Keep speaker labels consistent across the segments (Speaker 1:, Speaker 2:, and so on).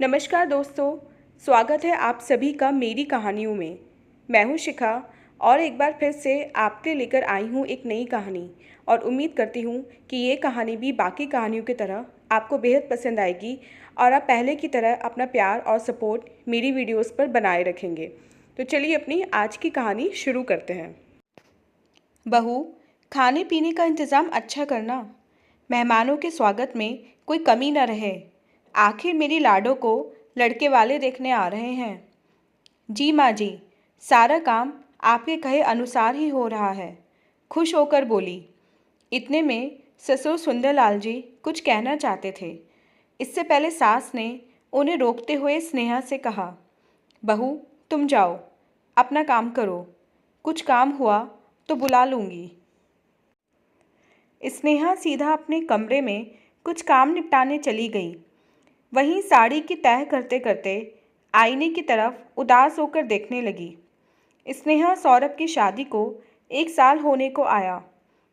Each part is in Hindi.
Speaker 1: नमस्कार दोस्तों, स्वागत है आप सभी का मेरी कहानियों में। मैं हूं शिखा और एक बार फिर से आपके लेकर आई हूं एक नई कहानी और उम्मीद करती हूं कि ये कहानी भी बाकी कहानियों की तरह आपको बेहद पसंद आएगी और आप पहले की तरह अपना प्यार और सपोर्ट मेरी वीडियोस पर बनाए रखेंगे। तो चलिए अपनी आज की कहानी शुरू करते हैं। बहू, खाने पीने का इंतज़ाम अच्छा करना, मेहमानों के स्वागत में कोई कमी न रहे। आखिर मेरी लाडो को लड़के वाले देखने आ रहे हैं। जी माँ जी, सारा काम आपके कहे अनुसार ही हो रहा है, खुश होकर बोली। इतने में ससुर सुंदरलाल जी कुछ कहना चाहते थे। इससे पहले सास ने उन्हें रोकते हुए स्नेहा से कहा, बहू तुम जाओ, अपना काम करो, कुछ काम हुआ तो बुला लूँगी। स्नेहा सीधा अपने कमरे में कुछ काम निपटाने चली गई। वहीं साड़ी की तह करते करते आईने की तरफ उदास होकर देखने लगी। स्नेहा सौरभ की शादी को 1 साल होने को आया।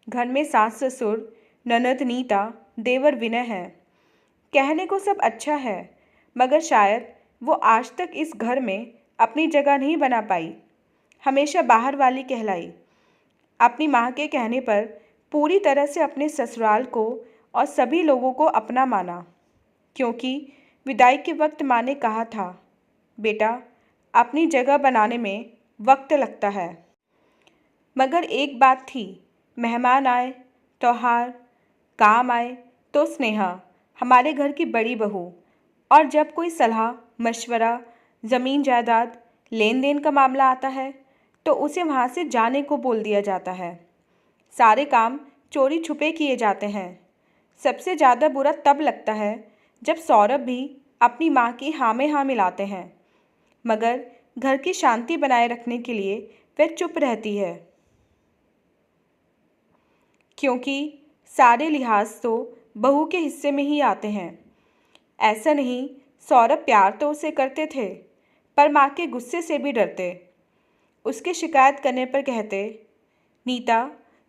Speaker 1: घर में सास ससुर, ननद नीता, देवर विनय है। कहने को सब अच्छा है, मगर शायद वो आज तक इस घर में अपनी जगह नहीं बना पाई। हमेशा बाहर वाली कहलाई। अपनी माँ के कहने पर पूरी तरह से अपने ससुराल को और सभी लोगों को अपना माना, क्योंकि विदाई के वक्त माँ ने कहा था, बेटा अपनी जगह बनाने में वक्त लगता है। मगर एक बात थी, मेहमान आए, त्योहार, काम आए तो स्नेहा हमारे घर की बड़ी बहू, और जब कोई सलाह मशवरा, ज़मीन जायदाद, लेन देन का मामला आता है तो उसे वहाँ से जाने को बोल दिया जाता है। सारे काम चोरी छुपे किए जाते हैं। सबसे ज़्यादा बुरा तब लगता है जब सौरभ भी अपनी माँ की हाँ में हाँ मिलाते हैं, मगर घर की शांति बनाए रखने के लिए वह चुप रहती है, क्योंकि सारे लिहाज तो बहू के हिस्से में ही आते हैं। ऐसा नहीं, सौरभ प्यार तो उसे करते थे, पर माँ के गुस्से से भी डरते। उसके शिकायत करने पर कहते, नीता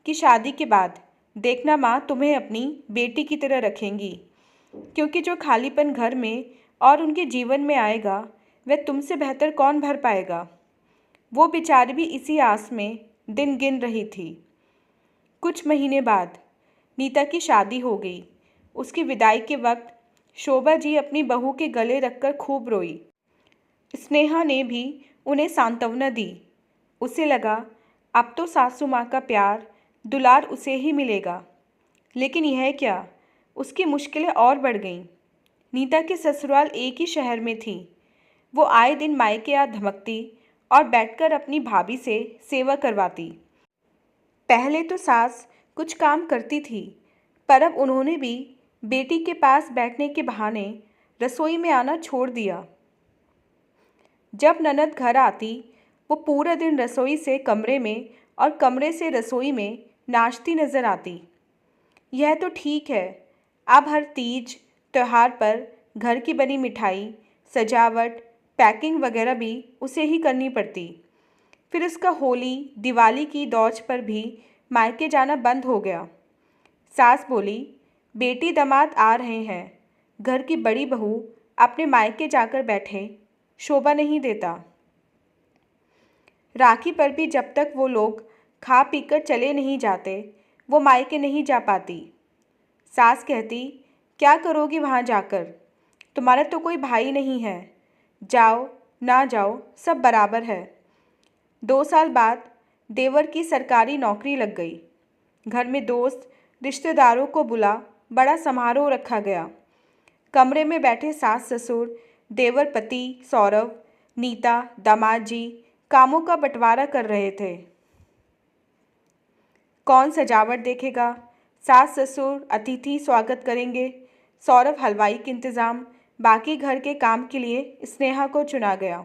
Speaker 1: की शादी के बाद देखना माँ तुम्हें अपनी बेटी की तरह रखेंगी, क्योंकि जो खालीपन घर में और उनके जीवन में आएगा वह तुमसे बेहतर कौन भर पाएगा। वो बेचारी भी इसी आस में दिन गिन रही थी। कुछ महीने बाद नीता की शादी हो गई। उसकी विदाई के वक्त शोभा जी अपनी बहू के गले रखकर खूब रोई। स्नेहा ने भी उन्हें सांत्वना दी। उसे लगा अब तो सासू माँ का प्यार दुलार उसे ही मिलेगा, लेकिन यह क्या, उसकी मुश्किलें और बढ़ गईं। नीता के ससुराल एक ही शहर में थी। वो आए दिन मायके आ धमकती और बैठकर अपनी भाभी से सेवा करवाती। पहले तो सास कुछ काम करती थी, पर अब उन्होंने भी बेटी के पास बैठने के बहाने रसोई में आना छोड़ दिया। जब ननद घर आती, वो पूरा दिन रसोई से कमरे में और कमरे से रसोई में नाचती नजर आती। यह तो ठीक है, अब हर तीज त्योहार पर घर की बनी मिठाई, सजावट, पैकिंग वगैरह भी उसे ही करनी पड़ती। फिर उसका होली दिवाली की दौज पर भी मायके जाना बंद हो गया। सास बोली, बेटी दामाद आ रहे हैं, घर की बड़ी बहू अपने मायके जाकर बैठे, शोभा नहीं देता। राखी पर भी जब तक वो लोग खा पीकर चले नहीं जाते, वो मायके नहीं जा पाती। सास कहती, क्या करोगी वहाँ जाकर, तुम्हारा तो कोई भाई नहीं है, जाओ ना जाओ सब बराबर है। 2 साल बाद देवर की सरकारी नौकरी लग गई। घर में दोस्त रिश्तेदारों को बुला बड़ा समारोह रखा गया। कमरे में बैठे सास ससुर, देवर पति सौरभ, नीता, दामाद जी कामों का बंटवारा कर रहे थे। कौन सजावट देखेगा, सास ससुर अतिथि स्वागत करेंगे, सौरभ हलवाई के इंतज़ाम, बाकी घर के काम के लिए स्नेहा को चुना गया।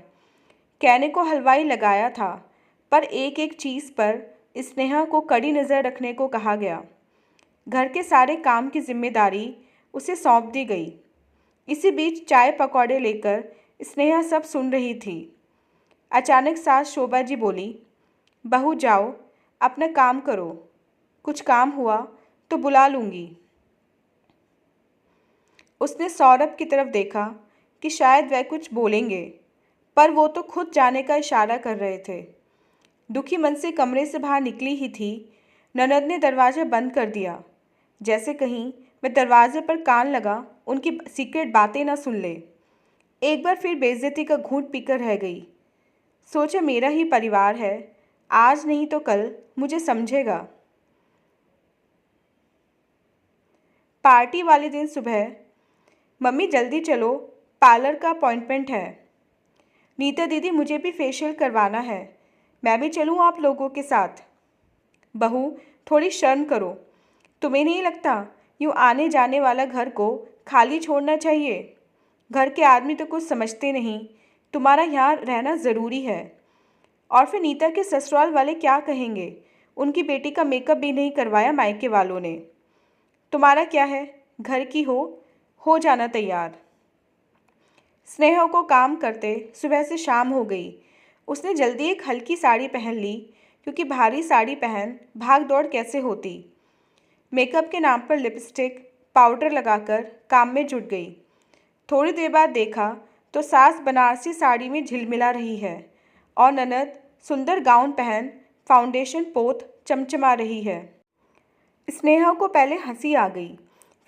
Speaker 1: कहने को हलवाई लगाया था, पर एक एक चीज़ पर स्नेहा को कड़ी नज़र रखने को कहा गया। घर के सारे काम की जिम्मेदारी उसे सौंप दी गई। इसी बीच चाय पकौड़े लेकर स्नेहा सब सुन रही थी। अचानक सास शोभा जी बोली, बहू जाओ, अपना काम करो, कुछ काम हुआ तो बुला लूँगी। उसने सौरभ की तरफ देखा कि शायद वह कुछ बोलेंगे, पर वो तो खुद जाने का इशारा कर रहे थे। दुखी मन से कमरे से बाहर निकली ही थी, ननद ने दरवाज़ा बंद कर दिया, जैसे कहीं वह दरवाजे पर कान लगा उनकी सीक्रेट बातें ना सुन ले। एक बार फिर बेइज्जती का घूंट पीकर रह गई। सोचा मेरा ही परिवार है, आज नहीं तो कल मुझे समझेगा। पार्टी वाले दिन सुबह, मम्मी जल्दी चलो, पार्लर का अपॉइंटमेंट है। नीता दीदी मुझे भी फेशियल करवाना है, मैं भी चलूँ आप लोगों के साथ। बहू थोड़ी शर्म करो, तुम्हें नहीं लगता यूँ आने जाने वाला घर को खाली छोड़ना चाहिए? घर के आदमी तो कुछ समझते नहीं, तुम्हारा यहाँ रहना ज़रूरी है। और फिर नीता के ससुराल वाले क्या कहेंगे? उनकी बेटी का मेकअप भी नहीं करवाया मायके वालों ने। तुम्हारा क्या है, घर की हो जाना तैयार। स्नेहा को काम करते सुबह से शाम हो गई। उसने जल्दी एक हल्की साड़ी पहन ली, क्योंकि भारी साड़ी पहन भाग दौड़ कैसे होती। मेकअप के नाम पर लिपस्टिक पाउडर लगाकर काम में जुट गई। थोड़ी देर बाद देखा तो सास बनारसी साड़ी में झिलमिला रही है और ननद सुंदर गाउन पहन फाउंडेशन पोत चमचमा रही है। स्नेहा को पहले हंसी आ गई,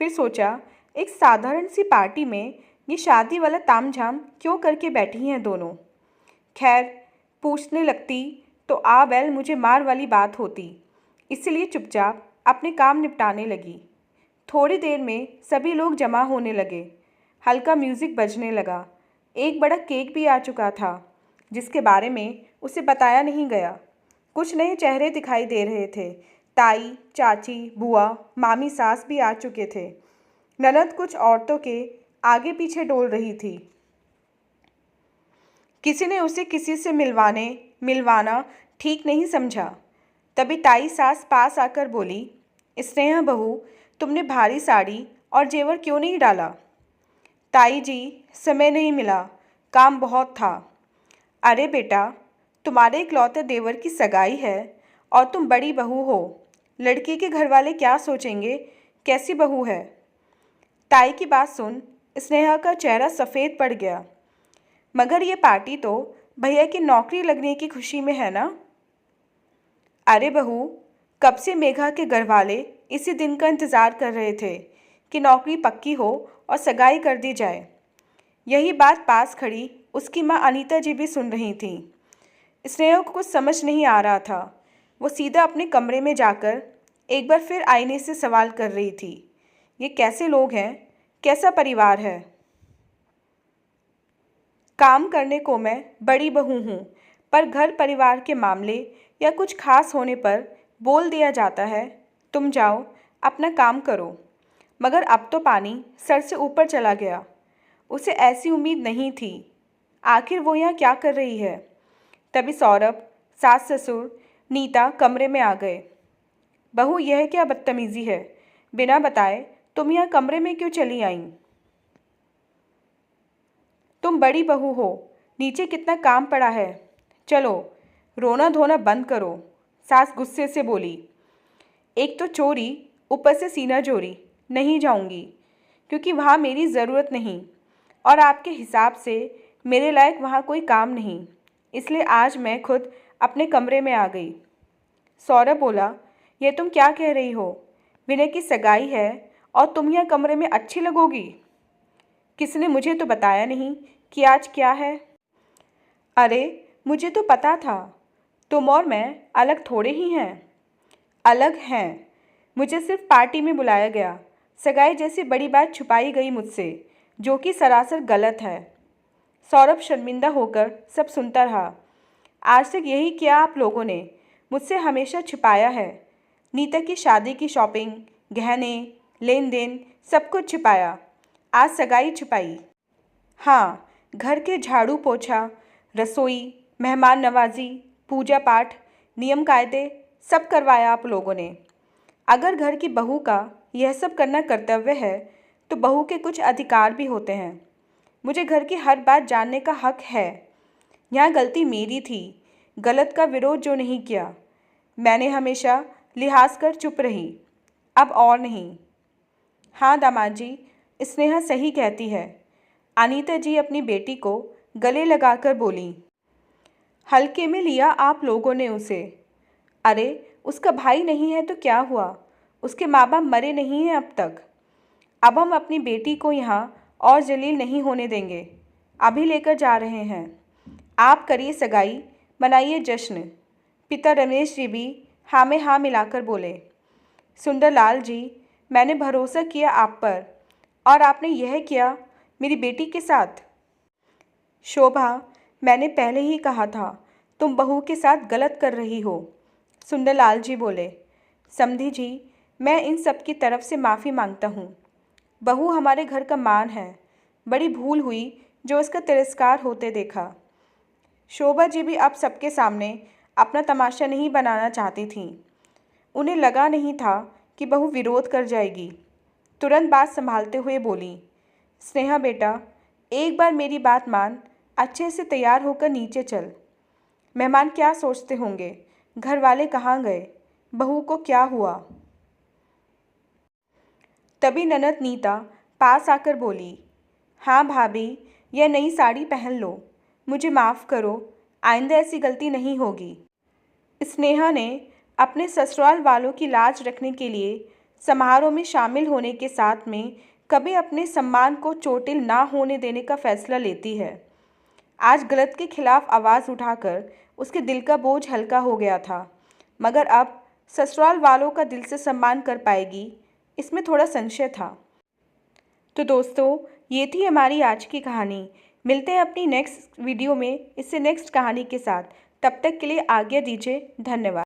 Speaker 1: फिर सोचा एक साधारण सी पार्टी में ये शादी वाला तामझाम क्यों करके बैठी हैं दोनों। खैर, पूछने लगती तो आ बैल मुझे मार वाली बात होती, इसलिए चुपचाप अपने काम निपटाने लगी। थोड़ी देर में सभी लोग जमा होने लगे। हल्का म्यूज़िक बजने लगा। एक बड़ा केक भी आ चुका था, जिसके बारे में उसे बताया नहीं गया। कुछ नए चेहरे दिखाई दे रहे थे। ताई, चाची, बुआ, मामी सास भी आ चुके थे। ननद कुछ औरतों के आगे पीछे डोल रही थी। किसी ने उसे किसी से मिलवाना ठीक नहीं समझा। तभी ताई सास पास आकर बोली, स्नेहा बहू, तुमने भारी साड़ी और जेवर क्यों नहीं डाला? ताई जी, समय नहीं मिला, काम बहुत था। अरे बेटा, तुम्हारे इकलौते देवर की सगाई है और तुम बड़ी बहू हो, लड़की के घर वाले क्या सोचेंगे, कैसी बहू है? ताई की बात सुन स्नेहा का चेहरा सफ़ेद पड़ गया। मगर ये पार्टी तो भैया की नौकरी लगने की खुशी में है ना? अरे बहू, कब से मेघा के घर वाले इसी दिन का इंतज़ार कर रहे थे कि नौकरी पक्की हो और सगाई कर दी जाए। यही बात पास खड़ी उसकी माँ अनीता जी भी सुन रही थीं। स्नेहा को कुछ समझ नहीं आ रहा था। वो सीधा अपने कमरे में जाकर एक बार फिर आईने से सवाल कर रही थी, ये कैसे लोग हैं, कैसा परिवार है? काम करने को मैं बड़ी बहू हूँ, पर घर परिवार के मामले या कुछ खास होने पर बोल दिया जाता है, तुम जाओ अपना काम करो। मगर अब तो पानी सर से ऊपर चला गया। उसे ऐसी उम्मीद नहीं थी। आखिर वो यहाँ क्या कर रही है? तभी सौरभ, सास ससुर, नीता कमरे में आ गए। बहू, यह क्या बदतमीज़ी है? बिना बताए तुम यहाँ कमरे में क्यों चली आईं? तुम बड़ी बहू हो, नीचे कितना काम पड़ा है, चलो रोना धोना बंद करो। सास गुस्से से बोली, एक तो चोरी, ऊपर से सीना चोरी। नहीं जाऊंगी, क्योंकि वहाँ मेरी ज़रूरत नहीं और आपके हिसाब से मेरे लायक वहाँ कोई काम नहीं, इसलिए आज मैं खुद अपने कमरे में आ गई। सौरभ बोला, ये तुम क्या कह रही हो? विनय की सगाई है और तुम यहाँ कमरे में अच्छी लगोगी? किसने मुझे तो बताया नहीं कि आज क्या है? अरे, मुझे तो पता था, तुम और मैं अलग थोड़े ही हैं। अलग हैं, मुझे सिर्फ पार्टी में बुलाया गया। सगाई जैसी बड़ी बात छुपाई गई मुझसे, जो कि सरासर गलत है। सौरभ शर्मिंदा होकर सब सुनता रहा। आज तक यही किया आप लोगों ने, मुझसे हमेशा छिपाया है। नीता की शादी की शॉपिंग, गहने, लेन देन सब कुछ छिपाया। आज सगाई छिपाई। हाँ, घर के झाड़ू पोछा, रसोई, मेहमान नवाजी, पूजा पाठ, नियम कायदे सब करवाया आप लोगों ने। अगर घर की बहू का यह सब करना कर्तव्य है, तो बहू के कुछ अधिकार भी होते हैं। मुझे घर की हर बात जानने का हक है। यहाँ गलती मेरी थी, गलत का विरोध जो नहीं किया। मैंने हमेशा लिहाज कर चुप रही, अब और नहीं। हाँ दामाद जी, स्नेहा सही कहती है। अनीता जी अपनी बेटी को गले लगाकर बोली। हल्के में लिया आप लोगों ने उसे। अरे उसका भाई नहीं है तो क्या हुआ, उसके माँ बाप मरे नहीं हैं अब तक। अब हम अपनी बेटी को यहाँ और जलील नहीं होने देंगे, अभी लेकर जा रहे हैं। आप करिए सगाई, मनाइए जश्न। पिता रमेश जी भी हाँ में हाँ मिलाकर बोले। सुंदरलाल जी, मैंने भरोसा किया आप पर और आपने यह किया मेरी बेटी के साथ। शोभा, मैंने पहले ही कहा था तुम बहू के साथ गलत कर रही हो। सुंदरलाल जी बोले। समधी जी, मैं इन सब की तरफ से माफ़ी मांगता हूँ। बहू हमारे घर का मान है, बड़ी भूल हुई जो उसका तिरस्कार होते देखा। शोभा जी भी अब सबके सामने अपना तमाशा नहीं बनाना चाहती थीं। उन्हें लगा नहीं था कि बहू विरोध कर जाएगी। तुरंत बात संभालते हुए बोली। स्नेहा बेटा, एक बार मेरी बात मान, अच्छे से तैयार होकर नीचे चल। मेहमान क्या सोचते होंगे, घर वाले कहाँ गए, बहू को क्या हुआ। तभी ननद नीता पास आकर बोली। हाँ भाभी, यह नई साड़ी पहन लो, मुझे माफ़ करो, आइंदा ऐसी गलती नहीं होगी। स्नेहा ने अपने ससुराल वालों की लाज रखने के लिए समारोह में शामिल होने के साथ में कभी अपने सम्मान को चोटिल ना होने देने का फैसला लेती है। आज गलत के खिलाफ आवाज़ उठाकर उसके दिल का बोझ हल्का हो गया था, मगर अब ससुराल वालों का दिल से सम्मान कर पाएगी, इसमें थोड़ा संशय था। तो दोस्तों, ये थी हमारी आज की कहानी। मिलते हैं अपनी नेक्स्ट वीडियो में इससे नेक्स्ट कहानी के साथ। तब तक के लिए आज्ञा दीजिए। धन्यवाद।